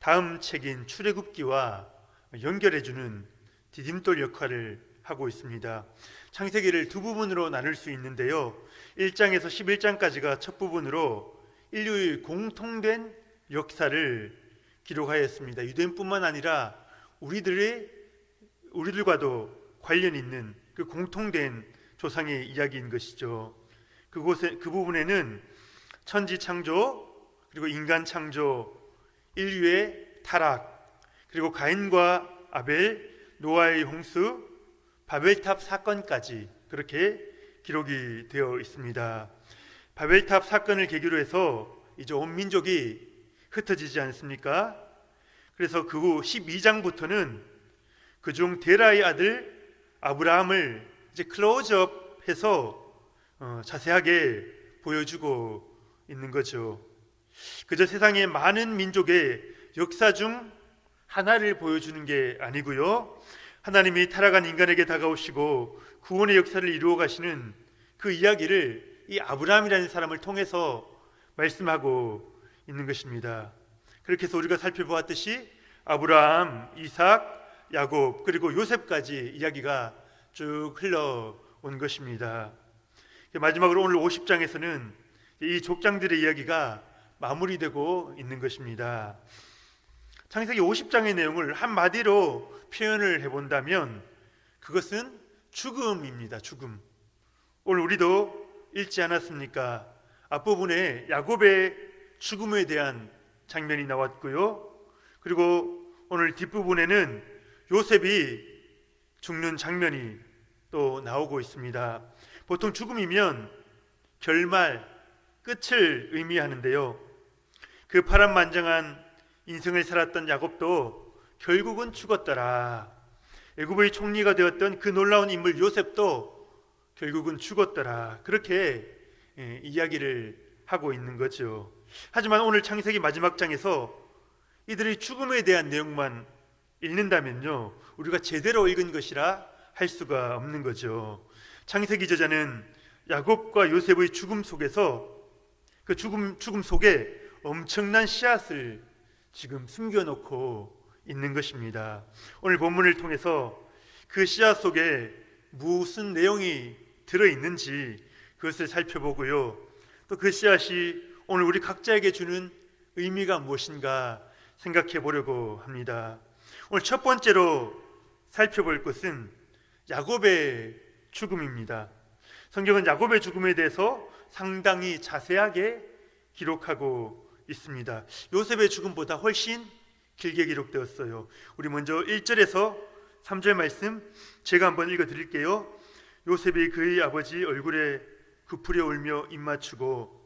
다음 책인 출애굽기와 연결해주는 디딤돌 역할을 하고 있습니다. 창세기를 두 부분으로 나눌 수 있는데요, 1장에서 11장까지가 첫 부분으로 인류의 공통된 역사를 기록하였습니다. 유대인뿐만 아니라 우리들과도 관련 있는 그 공통된 조상의 이야기인 것이죠. 그 부분에는 천지 창조, 그리고 인간 창조, 인류의 타락, 그리고 가인과 아벨, 노아의 홍수, 바벨탑 사건까지 그렇게 기록이 되어 있습니다. 바벨탑 사건을 계기로 해서 이제 온 민족이 흩어지지 않습니까? 그래서 그 후 12장부터는 그중 데라의 아들 아브라함을 이제 클로즈업해서 자세하게 보여주고 있는 거죠. 그저 세상의 많은 민족의 역사 중 하나를 보여주는 게 아니고요, 하나님이 타락한 인간에게 다가오시고 구원의 역사를 이루어 가시는 그 이야기를 이 아브라함이라는 사람을 통해서 말씀하고 있는 것입니다. 그렇게 해서 우리가 살펴보았듯이 아브라함, 이삭, 야곱, 그리고 요셉까지 이야기가 쭉 흘러온 것입니다. 마지막으로 오늘 50장에서는 이 족장들의 이야기가 마무리되고 있는 것입니다. 창세기 50장의 내용을 한마디로 표현을 해본다면 그것은 죽음입니다. 죽음. 오늘 우리도 읽지 않았습니까? 앞부분에 야곱의 죽음에 대한 장면이 나왔고요, 그리고 오늘 뒷부분에는 요셉이 죽는 장면이 또 나오고 있습니다. 보통 죽음이면 결말, 끝을 의미하는데요, 그 파란만장한 인생을 살았던 야곱도 결국은 죽었더라. 애굽의 총리가 되었던 그 놀라운 인물 요셉도 결국은 죽었더라. 그렇게 이야기를 하고 있는 거죠. 하지만 오늘 창세기 마지막 장에서 이들의 죽음에 대한 내용만 읽는다면요, 우리가 제대로 읽은 것이라 할 수가 없는 거죠. 창세기 저자는 야곱과 요셉의 죽음 속에서 그 죽음 속에 엄청난 씨앗을 지금 숨겨놓고 있는 것입니다. 오늘 본문을 통해서 그 씨앗 속에 무슨 내용이 들어있는지 그것을 살펴보고요, 또 그 씨앗이 오늘 우리 각자에게 주는 의미가 무엇인가 생각해 보려고 합니다. 오늘 첫 번째로 살펴볼 것은 야곱의 죽음입니다. 성경은 야곱의 죽음에 대해서 상당히 자세하게 기록하고 있습니다. 요셉의 죽음보다 훨씬 길게 기록되었어요. 우리 먼저 1절에서 3절 말씀 제가 한번 읽어 드릴게요. 요셉이 그의 아버지 얼굴에 굽으려 울며 입맞추고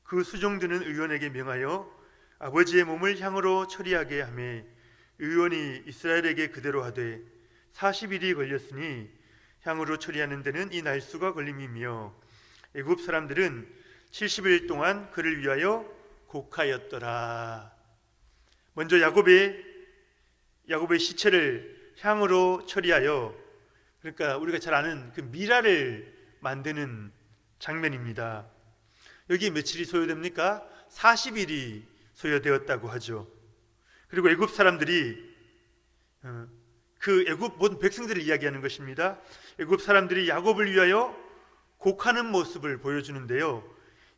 그 수종드는 의원에게 명하여 아버지의 몸을 향으로 처리하게 하매 의원이 이스라엘에게 그대로 하되 40일이 걸렸으니 향으로 처리하는 데는 이 날수가 걸림이며 애굽 사람들은 70일 동안 그를 위하여 곡하였더라. 먼저 야곱의 시체를 향으로 처리하여, 그러니까 우리가 잘 아는 그 미라를 만드는 장면입니다. 여기 며칠이 소요됩니까? 40일이 소요되었다고 하죠. 그리고 애굽 사람들이 그 애굽 모든 백성들을 이야기하는 것입니다. 애굽 사람들이 야곱을 위하여 곡하는 모습을 보여주는데요,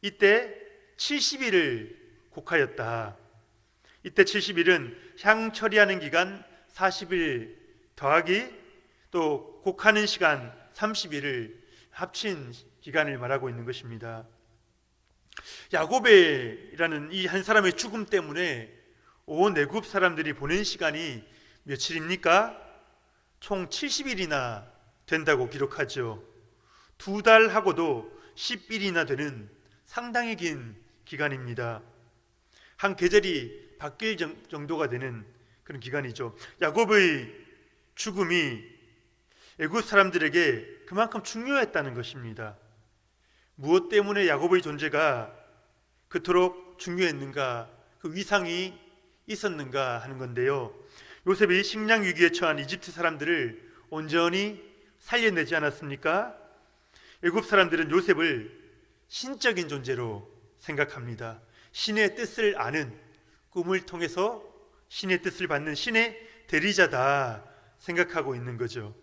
이때 70일을 곡하였다. 이때 70일은 향 처리하는 기간 40일 더하기 또 곡하는 시간 30일을 합친 기간을 말하고 있는 것입니다. 야곱이라는 이 한 사람의 죽음 때문에 온 애굽 사람들이 보낸 시간이 며칠입니까? 총 70일이나 된다고 기록하죠. 2달 하고도 10일이나 되는 상당히 긴 기간입니다. 한 계절이 바뀔 정도가 되는 그런 기간이죠. 야곱의 죽음이 애굽 사람들에게 그만큼 중요했다는 것입니다. 무엇 때문에 야곱의 존재가 그토록 중요했는가, 그 위상이 있었는가 하는 건데요, 요셉이 식량 위기에 처한 이집트 사람들을 온전히 살려내지 않았습니까? 애굽 사람들은 요셉을 신적인 존재로 생각합니다. 신의 뜻을 아는, 꿈을 통해서 신의 뜻을 받는 신의 대리자다 생각하고 있는 거죠.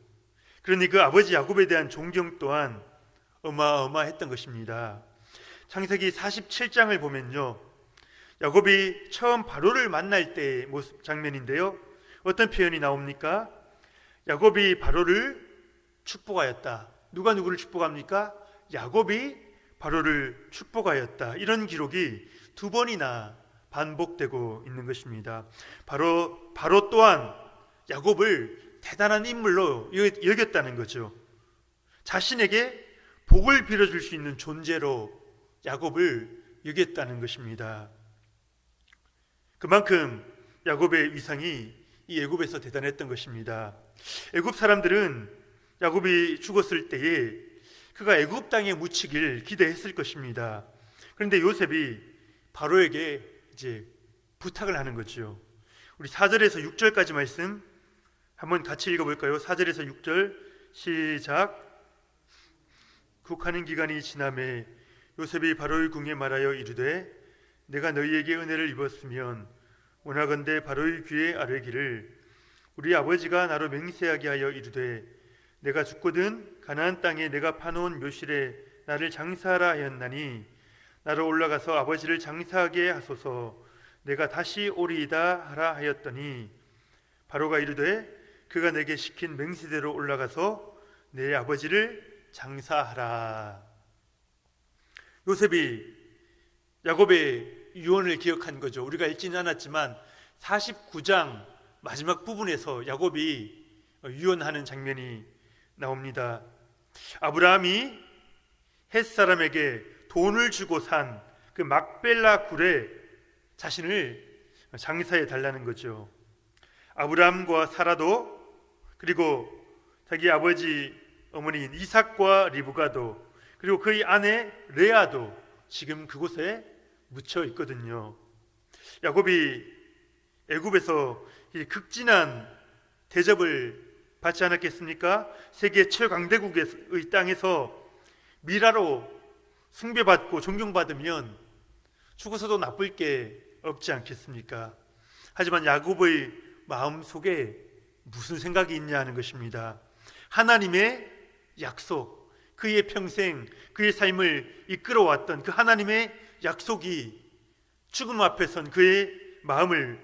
그러니 그 아버지 야곱에 대한 존경 또한 어마어마했던 것입니다. 창세기 47장을 보면요, 야곱이 처음 바로를 만날 때의 모습 장면인데요, 어떤 표현이 나옵니까? 야곱이 바로를 축복하였다. 누가 누구를 축복합니까? 야곱이 바로를 축복하였다. 이런 기록이 2번이나 반복되고 있는 것입니다. 바로 또한 야곱을 대단한 인물로 여겼다는 거죠. 자신에게 복을 빌어줄 수 있는 존재로 야곱을 여겼다는 것입니다. 그만큼 야곱의 위상이 이 애굽에서 대단했던 것입니다. 애굽 사람들은 야곱이 죽었을 때에 그가 애굽 땅에 묻히길 기대했을 것입니다. 그런데 요셉이 바로에게 이제 부탁을 하는 거죠. 우리 4절에서 6절까지 말씀 한번 같이 읽어볼까요? 4절에서 6절 시작. 국하는 기간이 지남에 요셉이 바로의 궁에 말하여 이르되 내가 너희에게 은혜를 입었으면 원하건대 바로의 귀에 아뢰기를 우리 아버지가 나로 맹세하게 하여 이르되 내가 죽거든 가나안 땅에 내가 파놓은 묘실에 나를 장사하라 하였나니 나로 올라가서 아버지를 장사하게 하소서 내가 다시 오리이다 하라 하였더니 바로가 이르되 그가 내게 시킨 맹세대로 올라가서 내 아버지를 장사하라. 요셉이 야곱의 유언을 기억한 거죠. 우리가 읽지는 않았지만 49장 마지막 부분에서 야곱이 유언하는 장면이 나옵니다. 아브라함이 햇사람에게 돈을 주고 산 그 막벨라 굴에 자신을 장사해 달라는 거죠. 아브라함과 사라도, 그리고 자기 아버지 어머니인 이삭과 리브가도, 그리고 그의 아내 레아도 지금 그곳에 묻혀 있거든요. 야곱이 애굽에서 극진한 대접을 받지 않았겠습니까? 세계 최강대국의 땅에서 미라로 숭배받고 존경받으면 죽어서도 나쁠 게 없지 않겠습니까? 하지만 야곱의 마음속에 무슨 생각이 있냐 하는 것입니다. 하나님의 약속, 그의 평생 그의 삶을 이끌어왔던 그 하나님의 약속이 죽음 앞에 선 그의 마음을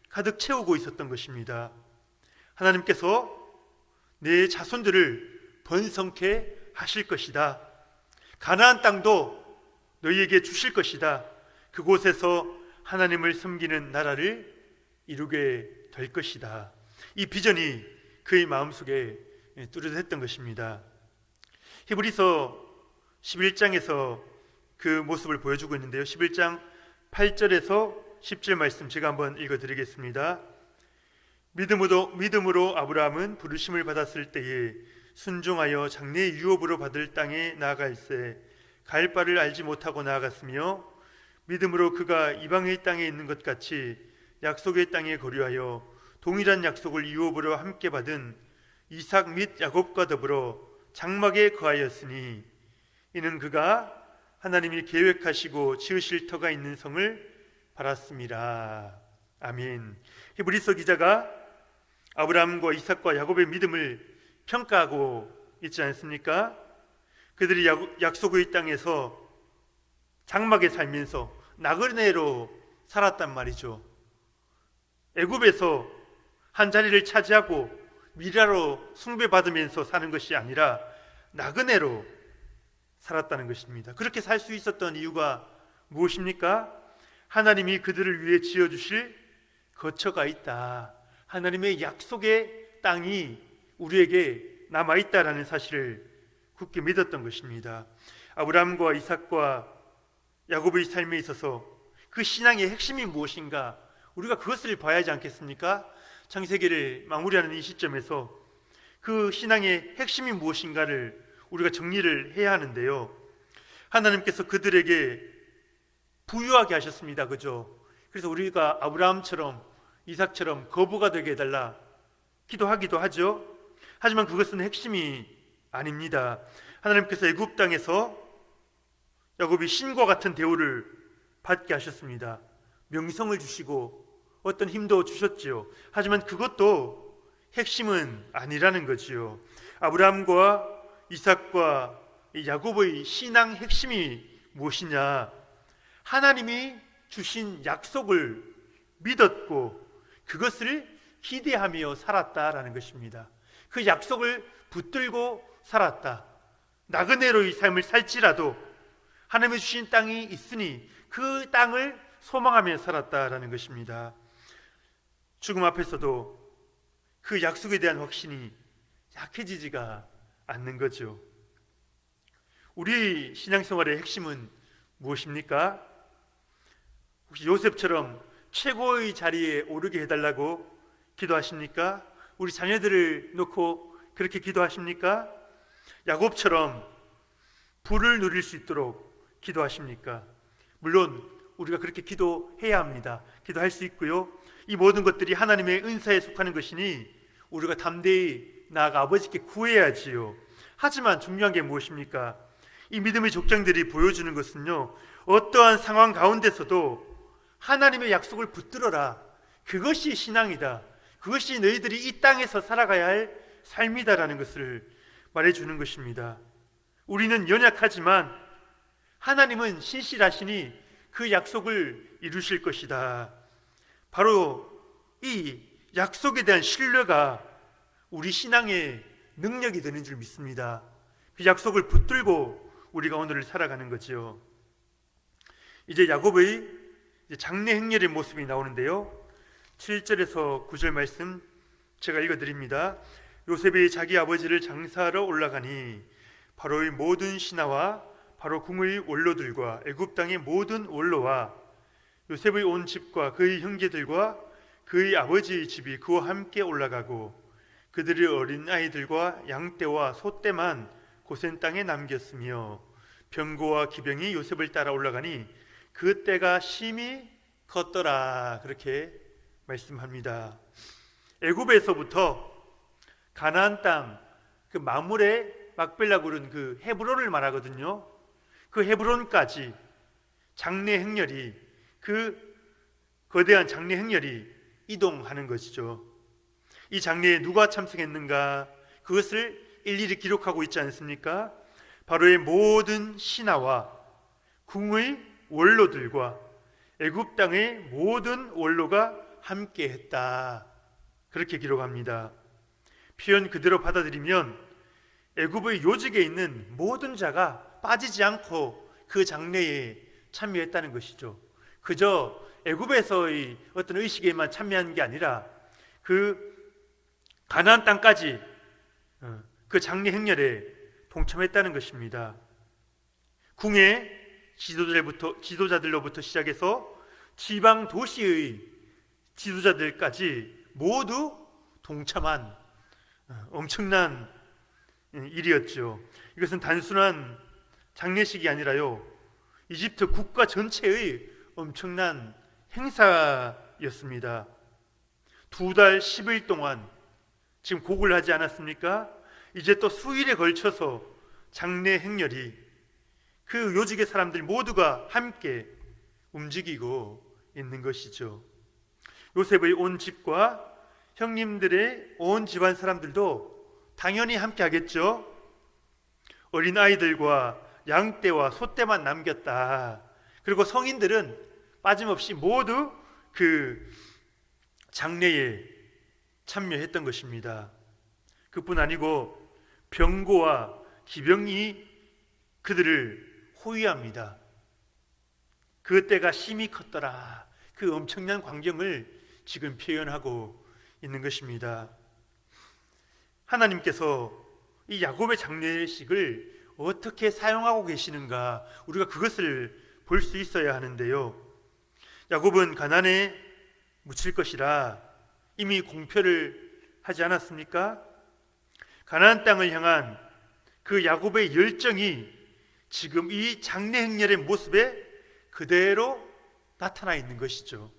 가득 채우고 있었던 것입니다. 하나님께서 내 자손들을 번성케 하실 것이다. 가나안 땅도 너희에게 주실 것이다. 그곳에서 하나님을 섬기는 나라를 이루게 될 것이다. 이 비전이 그의 마음속에 뚜렷했던 것입니다. 히브리서 11장에서 그 모습을 보여주고 있는데요, 11장 8절에서 10절 말씀 제가 한번 읽어드리겠습니다. 믿음으로 아브라함은 부르심을 받았을 때에 순종하여 장래의 유업으로 받을 땅에 나아갈새 갈 바를 알지 못하고 나아갔으며 믿음으로 그가 이방의 땅에 있는 것 같이 약속의 땅에 거류하여 동일한 약속을 유업으로 함께 받은 이삭 및 야곱과 더불어 장막에 거하였으니 이는 그가 하나님이 계획하시고 지으실 터가 있는 성을 바랐습니다. 아멘. 히브리서 기자가 아브라함과 이삭과 야곱의 믿음을 평가하고 있지 않습니까? 그들이 약속의 땅에서 장막에 살면서 나그네로 살았단 말이죠. 애굽에서 한 자리를 차지하고 미라로 숭배받으면서 사는 것이 아니라 나그네로 살았다는 것입니다. 그렇게 살 수 있었던 이유가 무엇입니까? 하나님이 그들을 위해 지어주실 거처가 있다. 하나님의 약속의 땅이 우리에게 남아있다라는 사실을 굳게 믿었던 것입니다. 아브라함과 이삭과 야곱의 삶에 있어서 그 신앙의 핵심이 무엇인가, 우리가 그것을 봐야 하지 않겠습니까? 창세기를 마무리하는 이 시점에서 그 신앙의 핵심이 무엇인가를 우리가 정리를 해야 하는데요, 하나님께서 그들에게 부유하게 하셨습니다. 그죠? 그래서 우리가 아브라함처럼 이삭처럼 거부가 되게 해달라 기도하기도 하죠. 하지만 그것은 핵심이 아닙니다. 하나님께서 애굽 땅에서 야곱이 신과 같은 대우를 받게 하셨습니다. 명성을 주시고 어떤 힘도 주셨지요. 하지만 그것도 핵심은 아니라는 거지요. 아브라함과 이삭과 야곱의 신앙 핵심이 무엇이냐? 하나님이 주신 약속을 믿었고 그것을 기대하며 살았다라는 것입니다. 그 약속을 붙들고 살았다. 나그네로의 삶을 살지라도 하나님이 주신 땅이 있으니 그 땅을 소망하며 살았다라는 것입니다. 죽음 앞에서도 그 약속에 대한 확신이 약해지지가 않는 거죠. 우리 신앙생활의 핵심은 무엇입니까? 혹시 요셉처럼 최고의 자리에 오르게 해달라고 기도하십니까? 우리 자녀들을 놓고 그렇게 기도하십니까? 야곱처럼 부를 누릴 수 있도록 기도하십니까? 물론 우리가 그렇게 기도해야 합니다. 기도할 수 있고요. 이 모든 것들이 하나님의 은사에 속하는 것이니 우리가 담대히 나아가 아버지께 구해야지요. 하지만 중요한 게 무엇입니까? 이 믿음의 족장들이 보여주는 것은요, 어떠한 상황 가운데서도 하나님의 약속을 붙들어라. 그것이 신앙이다. 그것이 너희들이 이 땅에서 살아가야 할 삶이다라는 것을 말해주는 것입니다. 우리는 연약하지만 하나님은 신실하시니 그 약속을 이루실 것이다. 바로 이 약속에 대한 신뢰가 우리 신앙의 능력이 되는 줄 믿습니다. 그 약속을 붙들고 우리가 오늘을 살아가는 거죠. 이제 야곱의 장래 행렬의 모습이 나오는데요, 7절에서 9절 말씀 제가 읽어드립니다. 요셉이 자기 아버지를 장사하러 올라가니 바로의 모든 신하와 바로 궁의 원로들과 애굽 땅의 모든 원로와 요셉의 온 집과 그의 형제들과 그의 아버지의 집이 그와 함께 올라가고 그들의 어린 아이들과 양떼와 소떼만 고센 땅에 남겼으며 병고와 기병이 요셉을 따라 올라가니 그 때가 심히 컸더라. 그렇게 말씀합니다. 애굽에서부터 가나안 땅 그 마물의 막벨라고 그런 그 헤브론을 말하거든요. 그 헤브론까지 장래 행렬이, 그 거대한 장래 행렬이 이동하는 것이죠. 이 장래에 누가 참석했는가, 그것을 일일이 기록하고 있지 않습니까? 바로의 모든 신하와 궁의 원로들과 애굽 땅의 모든 원로가 함께 했다. 그렇게 기록합니다. 표현 그대로 받아들이면 애굽의 요직에 있는 모든 자가 빠지지 않고 그 장래에 참여했다는 것이죠. 그저 애굽에서의 어떤 의식에만 참여한 게 아니라 그 가나안 땅까지 그 장래 행렬에 동참했다는 것입니다. 궁의 지도자들로부터 시작해서 지방 도시의 지도자들까지 모두 동참한 엄청난 일이었죠. 이것은 단순한 장례식이 아니라요, 이집트 국가 전체의 엄청난 행사였습니다. 2달 10일 동안 지금 곡을 하지 않았습니까? 이제 또 수일에 걸쳐서 장례 행렬이 그 요직의 사람들 모두가 함께 움직이고 있는 것이죠. 요셉의 온 집과 형님들의 온 집안 사람들도 당연히 함께 하겠죠. 어린 아이들과 양떼와 소떼만 남겼다. 그리고 성인들은 빠짐없이 모두 그 장례에 참여했던 것입니다. 그뿐 아니고 병고와 기병이 그들을 호위합니다. 그 때가 심히 컸더라. 그 엄청난 광경을 지금 표현하고 있는 것입니다. 하나님께서 이 야곱의 장례식을 어떻게 사용하고 계시는가, 우리가 그것을 볼 수 있어야 하는데요, 야곱은 가나안에 묻힐 것이라 이미 공표를 하지 않았습니까? 가나안 땅을 향한 그 야곱의 열정이 지금 이 장례 행렬의 모습에 그대로 나타나 있는 것이죠.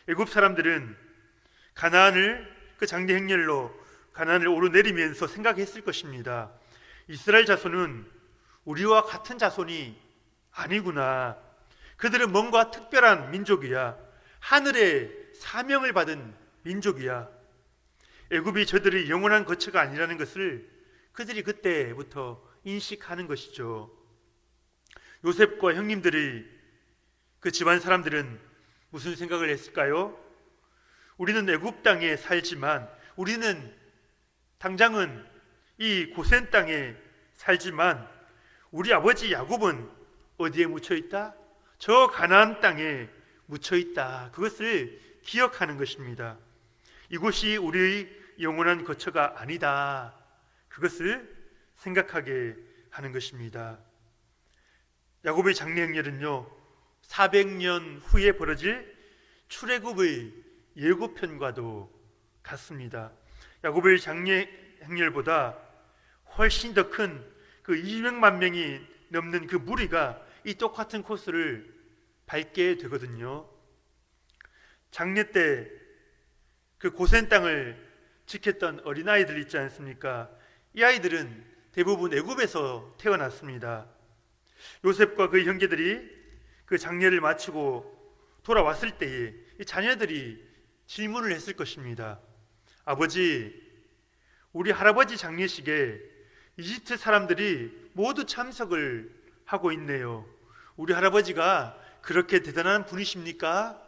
애굽 사람들은 가나안을 그 장례 행렬로 가나안을 오르내리면서 생각했을 것입니다. 이스라엘 자손은 우리와 같은 자손이 아니구나. 그들은 뭔가 특별한 민족이야. 하늘에 사명을 받은 민족이야. 애굽이 저들의 영원한 거처가 아니라는 것을 그들이 그때부터 인식하는 것이죠. 요셉과 형님들의 그 집안 사람들은 무슨 생각을 했을까요? 우리는 애굽 땅에 살지만, 우리는 당장은 이 고센 땅에 살지만 우리 아버지 야곱은 어디에 묻혀 있다? 저 가나안 땅에 묻혀 있다. 그것을 기억하는 것입니다. 이곳이 우리의 영원한 거처가 아니다. 그것을 생각하게 하는 것입니다. 야곱의 장래 행렬은요, 400년 후에 벌어질 출애굽의 예고편과도 같습니다. 야곱의 장래 행렬보다 훨씬 더 큰 그 200만 명이 넘는 그 무리가 이 똑같은 코스를 밟게 되거든요. 장례 때 그 고센 땅을 지켰던 어린아이들 있지 않습니까? 이 아이들은 대부분 애굽에서 태어났습니다. 요셉과 그 형제들이 그 장례를 마치고 돌아왔을 때에 이 자녀들이 질문을 했을 것입니다. 아버지, 우리 할아버지 장례식에 이집트 사람들이 모두 참석을 하고 있네요. 우리 할아버지가 그렇게 대단한 분이십니까?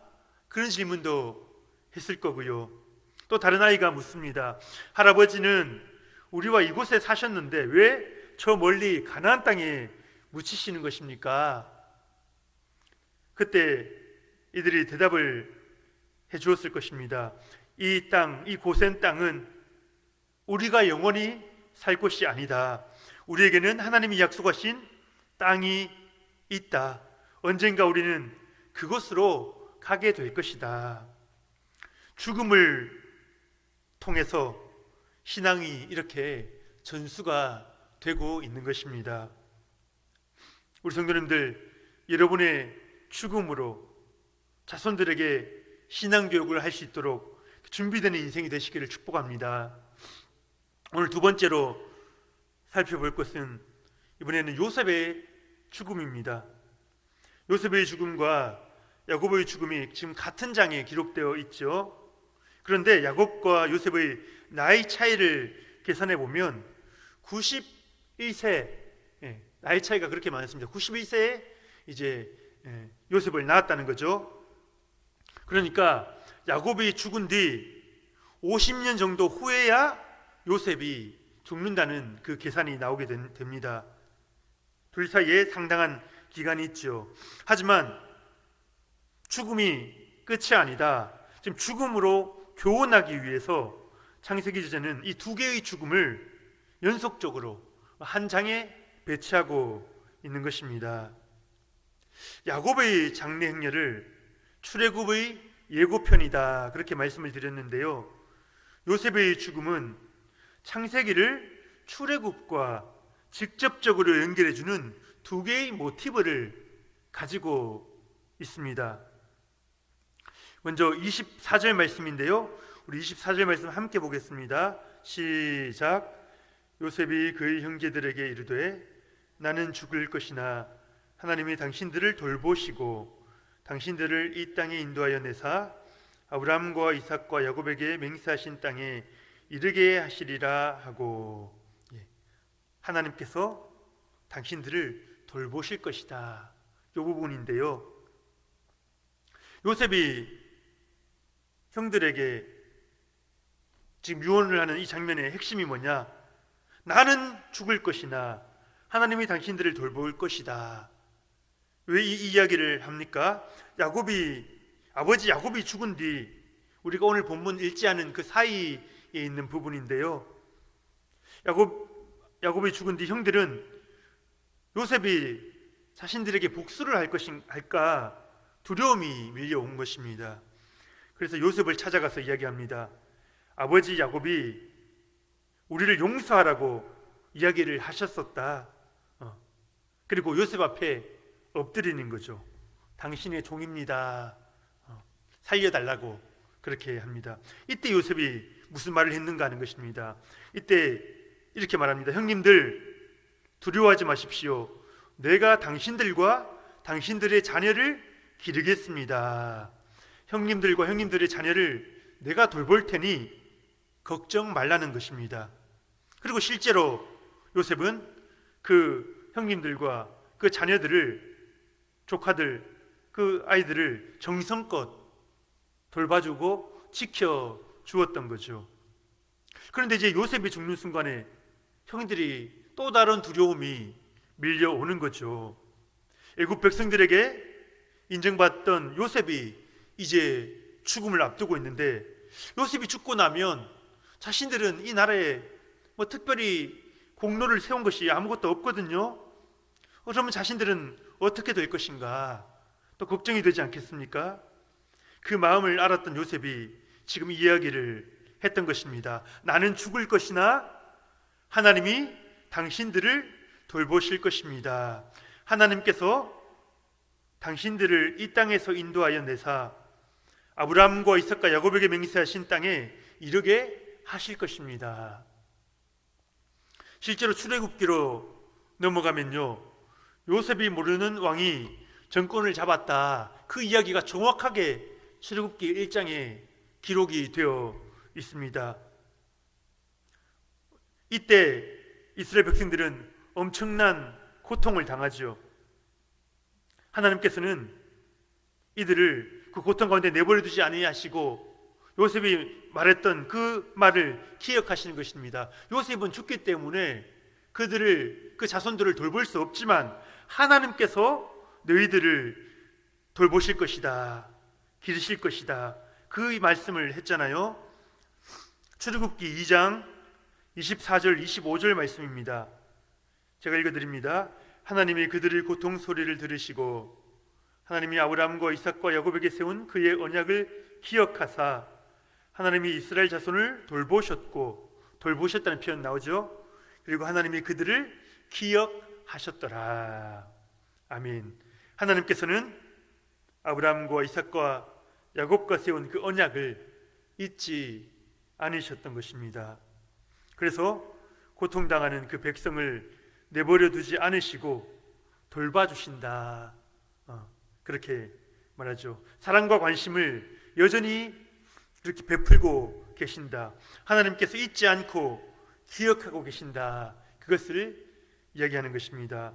그런 질문도 했을 거고요. 또 다른 아이가 묻습니다. 할아버지는 우리와 이곳에 사셨는데 왜 저 멀리 가나안 땅에 묻히시는 것입니까? 그때 이들이 대답을 해 주었을 것입니다. 이 땅, 이 고센 땅은 우리가 영원히 살 곳이 아니다. 우리에게는 하나님이 약속하신 땅이 있다. 언젠가 우리는 그곳으로 가게 될 것이다. 죽음을 통해서 신앙이 이렇게 전수가 되고 있는 것입니다. 우리 성도님들, 여러분의 죽음으로 자손들에게 신앙교육을 할 수 있도록 준비되는 인생이 되시기를 축복합니다. 오늘 두 번째로 살펴볼 것은 이번에는 요셉의 죽음입니다. 요셉의 죽음과 야곱의 죽음이 지금 같은 장에 기록되어 있죠. 그런데 야곱과 요셉의 나이 차이를 계산해 보면 91세, 나이 차이가 그렇게 많습니다. 91세에 이제 요셉을 낳았다는 거죠. 그러니까 야곱이 죽은 뒤 50년 정도 후에야 요셉이 죽는다는 그 계산이 나오게 됩니다. 둘 사이에 상당한 기간이 있죠. 하지만 죽음이 끝이 아니다. 지금 죽음으로 교훈하기 위해서 창세기 저자는 이 두 개의 죽음을 연속적으로 한 장에 배치하고 있는 것입니다. 야곱의 장래 행렬을 출애굽의 예고편이다, 그렇게 말씀을 드렸는데요. 요셉의 죽음은 창세기를 출애굽과 직접적으로 연결해주는 두 개의 모티브를 가지고 있습니다. 먼저 24절 말씀인데요, 우리 24절 말씀 함께 보겠습니다. 시작. 요셉이 그의 형제들에게 이르되 나는 죽을 것이나 하나님이 당신들을 돌보시고 당신들을 이 땅에 인도하여 내사 아브라함과 이삭과 야곱에게 맹세하신 땅에 이르게 하시리라 하고, 하나님께서 당신들을 돌보실 것이다, 이 부분인데요. 요셉이 형들에게 지금 유언을 하는 이 장면의 핵심이 뭐냐? 나는 죽을 것이나 하나님이 당신들을 돌볼 것이다. 왜 이 이야기를 합니까? 아버지 야곱이 죽은 뒤 우리가 오늘 본문 읽지 않은 그 사이에 있는 부분인데요. 야곱이 죽은 뒤 형들은 요셉이 자신들에게 복수를 할까 두려움이 밀려온 것입니다. 그래서 요셉을 찾아가서 이야기합니다. 아버지 야곱이 우리를 용서하라고 이야기를 하셨었다. 그리고 요셉 앞에 엎드리는 거죠. 당신의 종입니다. 살려달라고 그렇게 합니다. 이때 요셉이 무슨 말을 했는가 하는 것입니다. 이때 이렇게 말합니다. 형님들, 두려워하지 마십시오. 내가 당신들과 당신들의 자녀를 기르겠습니다. 형님들과 형님들의 자녀를 내가 돌볼 테니 걱정 말라는 것입니다. 그리고 실제로 요셉은 그 형님들과 그 자녀들을, 조카들, 그 아이들을 정성껏 돌봐주고 지켜주었던 거죠. 그런데 이제 요셉이 죽는 순간에 형들이 또 다른 두려움이 밀려오는 거죠. 애굽 백성들에게 인정받던 요셉이 이제 죽음을 앞두고 있는데, 요셉이 죽고 나면 자신들은 이 나라에 뭐 특별히 공로를 세운 것이 아무것도 없거든요. 그러면 자신들은 어떻게 될 것인가 또 걱정이 되지 않겠습니까? 그 마음을 알았던 요셉이 지금 이야기를 했던 것입니다. 나는 죽을 것이나 하나님이 당신들을 돌보실 것입니다. 하나님께서 당신들을 이 땅에서 인도하여 내사 아브라함과 이삭과 야곱에게 맹세하신 땅에 이르게 하실 것입니다. 실제로 출애굽기로 넘어가면요, 요셉이 모르는 왕이 정권을 잡았다, 그 이야기가 정확하게 출애굽기 1장에 기록이 되어 있습니다. 이때 이스라엘 백성들은 엄청난 고통을 당하죠. 하나님께서는 이들을 그 고통 가운데 내버려 두지 아니하시고 요셉이 말했던 그 말을 기억하시는 것입니다. 요셉은 죽기 때문에 그들을, 그 자손들을 돌볼 수 없지만 하나님께서 너희들을 돌보실 것이다, 기르실 것이다, 그 말씀을 했잖아요. 출애굽기 2장 24절 25절 말씀입니다. 제가 읽어드립니다. 하나님이 그들의 고통 소리를 들으시고 하나님이 아브라함과 이삭과 야곱에게 세운 그의 언약을 기억하사 하나님이 이스라엘 자손을 돌보셨다는 표현 나오죠. 그리고 하나님이 그들을 기억하셨더라. 아멘. 하나님께서는 아브라함과 이삭과 야곱과 세운 그 언약을 잊지 않으셨던 것입니다. 그래서 고통당하는 그 백성을 내버려 두지 않으시고 돌봐주신다, 그렇게 말하죠. 사랑과 관심을 여전히 이렇게 베풀고 계신다, 하나님께서 잊지 않고 기억하고 계신다, 그것을 이야기하는 것입니다.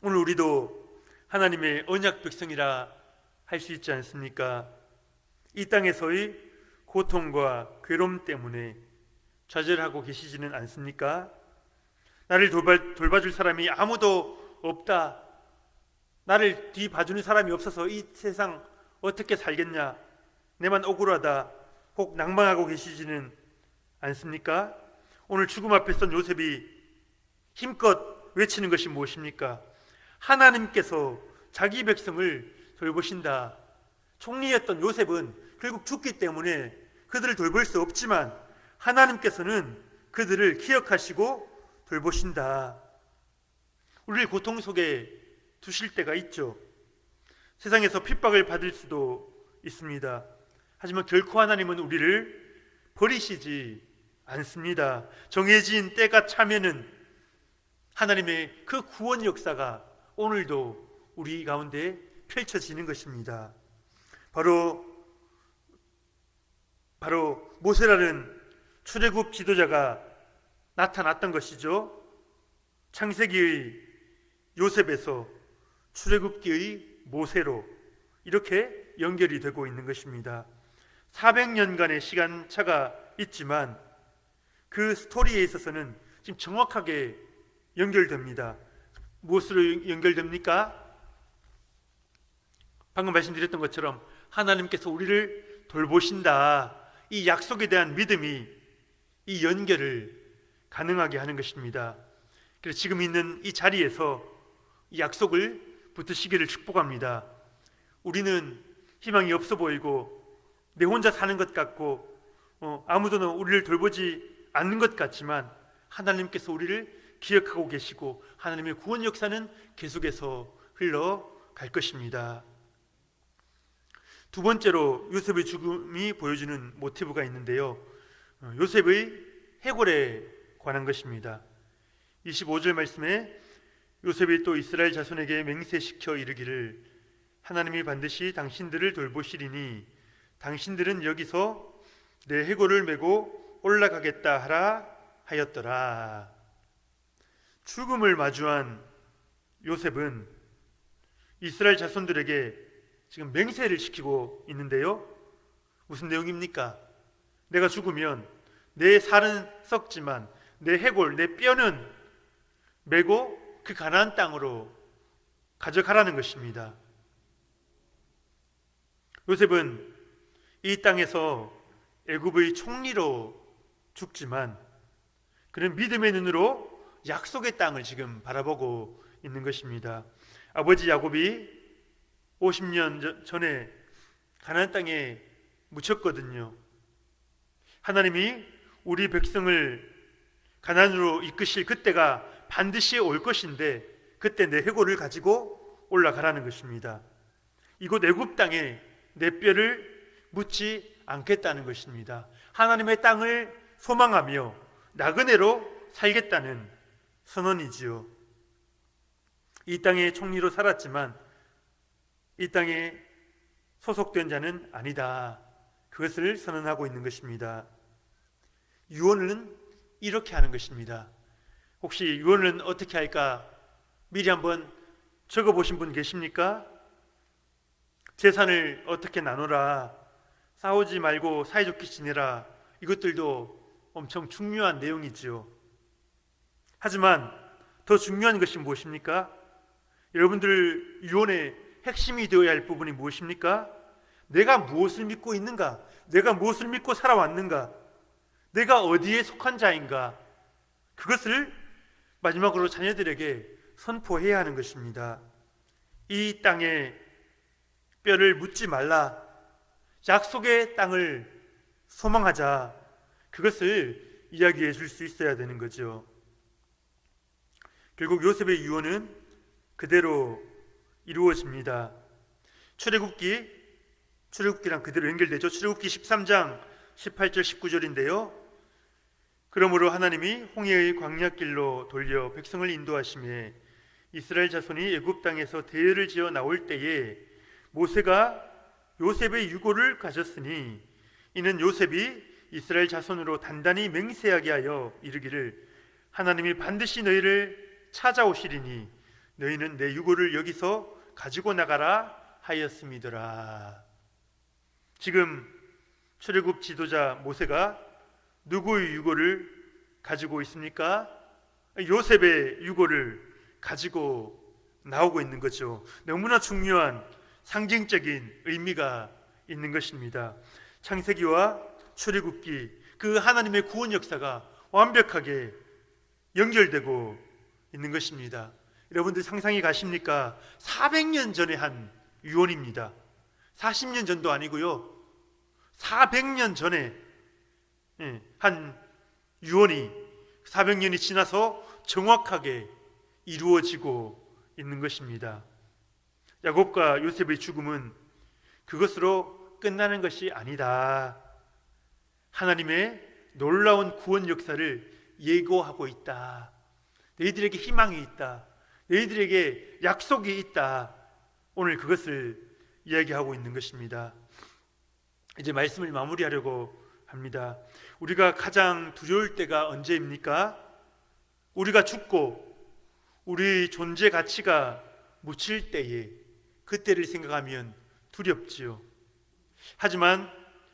오늘 우리도 하나님의 언약 백성이라 할 수 있지 않습니까? 이 땅에서의 고통과 괴로움 때문에 좌절하고 계시지는 않습니까? 나를 돌봐줄 사람이 아무도 없다, 나를 뒤봐주는 사람이 없어서 이 세상 어떻게 살겠냐, 내만 억울하다, 혹 낭망하고 계시지는 않습니까? 오늘 죽음 앞에 선 요셉이 힘껏 외치는 것이 무엇입니까? 하나님께서 자기 백성을 돌보신다. 총리였던 요셉은 결국 죽기 때문에 그들을 돌볼 수 없지만 하나님께서는 그들을 기억하시고 돌보신다. 우리를 고통 속에 두실 때가 있죠. 세상에서 핍박을 받을 수도 있습니다. 하지만 결코 하나님은 우리를 버리시지 않습니다. 정해진 때가 차면은 하나님의 그 구원 역사가 오늘도 우리 가운데 펼쳐지는 것입니다. 바로 모세라는 출애굽 지도자가 나타났던 것이죠. 창세기의 요셉에서 출애굽기의 모세로 이렇게 연결이 되고 있는 것입니다. 400년간의 시간차가 있지만 그 스토리에 있어서는 지금 정확하게 연결됩니다. 무엇으로 연결됩니까? 방금 말씀드렸던 것처럼 하나님께서 우리를 돌보신다, 이 약속에 대한 믿음이 이 연결을 가능하게 하는 것입니다. 그래서 지금 있는 이 자리에서 이 약속을 붙드시기를 축복합니다. 우리는 희망이 없어 보이고 내 혼자 사는 것 같고 아무도 우리를 돌보지 않는 것 같지만 하나님께서 우리를 기억하고 계시고 하나님의 구원 역사는 계속해서 흘러갈 것입니다. 두 번째로 요셉의 죽음이 보여주는 모티브가 있는데요, 요셉의 해골에 관한 것입니다. 25절 말씀에 요셉이 또 이스라엘 자손에게 맹세시켜 이르기를 하나님이 반드시 당신들을 돌보시리니 당신들은 여기서 내 해골을 메고 올라가겠다 하라 하였더라. 죽음을 마주한 요셉은 이스라엘 자손들에게 지금 맹세를 시키고 있는데요. 무슨 내용입니까? 내가 죽으면 내 살은 썩지만 내 해골, 내 뼈는 메고 그 가나안 땅으로 가져가라는 것입니다. 요셉은 이 땅에서 애굽의 총리로 죽지만 그는 믿음의 눈으로 약속의 땅을 지금 바라보고 있는 것입니다. 아버지 야곱이 50년 전에 가나안 땅에 묻혔거든요. 하나님이 우리 백성을 가나안으로 이끄실 그때가 반드시 올 것인데 그때 내 해골을 가지고 올라가라는 것입니다. 이곳 애굽 땅에 내 뼈를 묻지 않겠다는 것입니다. 하나님의 땅을 소망하며 나그네로 살겠다는 선언이지요. 이 땅의 총리로 살았지만 이 땅에 소속된 자는 아니다. 그것을 선언하고 있는 것입니다. 유언은 이렇게 하는 것입니다. 혹시 유언은 어떻게 할까? 미리 한번 적어보신 분 계십니까? 재산을 어떻게 나누라, 싸우지 말고 사이좋게 지내라, 이것들도 엄청 중요한 내용이지요. 하지만 더 중요한 것이 무엇입니까? 여러분들 유언의 핵심이 되어야 할 부분이 무엇입니까? 내가 무엇을 믿고 있는가? 내가 무엇을 믿고 살아왔는가? 내가 어디에 속한 자인가? 그것을 마지막으로 자녀들에게 선포해야 하는 것입니다. 이 땅에 뼈를 묻지 말라. 약속의 땅을 소망하자. 그것을 이야기해 줄 수 있어야 되는 거죠. 결국 요셉의 유언은 그대로 이루어집니다. 출애굽기랑 그대로 연결되죠. 출애굽기 13장 18절 19절인데요. 그러므로 하나님이 홍해의 광야길로 돌려 백성을 인도하시매 이스라엘 자손이 애굽 땅에서 대회를 지어 나올 때에 모세가 요셉의 유고를 가졌으니 이는 요셉이 이스라엘 자손으로 단단히 맹세하게 하여 이르기를 하나님이 반드시 너희를 찾아오시리니 너희는 내 유고를 여기서 가지고 나가라 하였음이더라. 지금 출애굽 지도자 모세가 누구의 유고를 가지고 있습니까? 요셉의 유고를 가지고 나오고 있는 거죠. 너무나 중요한 상징적인 의미가 있는 것입니다. 창세기와 출애굽기, 그 하나님의 구원 역사가 완벽하게 연결되고 있는 것입니다. 여러분들 상상이 가십니까? 400년 전에 한 유언입니다. 40년 전도 아니고요. 400년 전에 한 유언이 400년이 지나서 정확하게 이루어지고 있는 것입니다. 야곱과 요셉의 죽음은 그것으로 끝나는 것이 아니다. 하나님의 놀라운 구원 역사를 예고하고 있다. 너희들에게 희망이 있다. 너희들에게 약속이 있다. 오늘 그것을 이야기하고 있는 것입니다. 이제 말씀을 마무리하려고 합니다. 우리가 가장 두려울 때가 언제입니까? 우리가 죽고 우리 존재 가치가 묻힐 때에, 그때를 생각하면 두렵지요. 하지만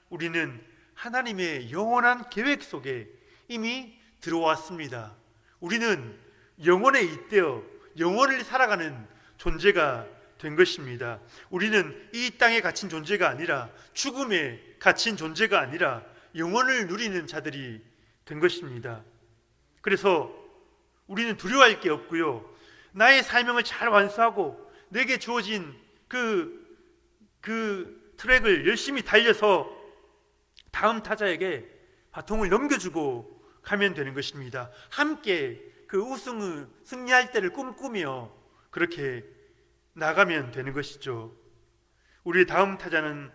우리는 하나님의 영원한 계획 속에 이미 들어왔습니다. 우리는 영원에 잇대어 영원을 살아가는 존재가 된 것입니다. 우리는 이 땅에 갇힌 존재가 아니라, 죽음에 갇힌 존재가 아니라 영원을 누리는 자들이 된 것입니다. 그래서 우리는 두려워할 게 없고요. 나의 사명을 잘 완수하고 내게 주어진 그 트랙을 열심히 달려서 다음 타자에게 바통을 넘겨주고 가면 되는 것입니다. 함께 그 우승을 승리할 때를 꿈꾸며 그렇게 나가면 되는 것이죠. 우리의 다음 타자는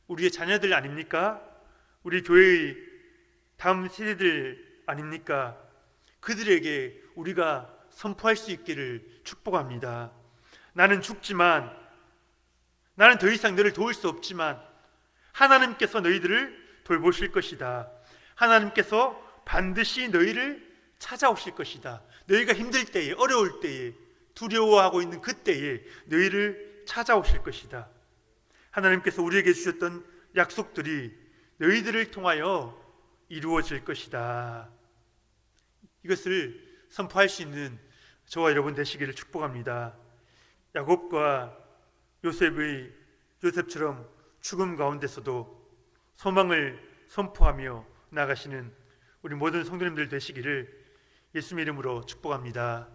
우리의 자녀들 아닙니까? 우리 교회의 다음 세대들 아닙니까? 그들에게 우리가 선포할 수 있기를 축복합니다. 나는 죽지만 나는 더 이상 너를 도울 수 없지만 하나님께서 너희들을 돌보실 것이다. 하나님께서 반드시 너희를 찾아오실 것이다. 너희가 힘들 때에, 어려울 때에, 두려워하고 있는 그때에 너희를 찾아오실 것이다. 하나님께서 우리에게 주셨던 약속들이 너희들을 통하여 이루어질 것이다. 이것을 선포할 수 있는 저와 여러분 되시기를 축복합니다. 야곱과 요셉처럼 죽음 가운데서도 소망을 선포하며 나가시는 우리 모든 성도님들 되시기를 예수님 이름으로 축복합니다.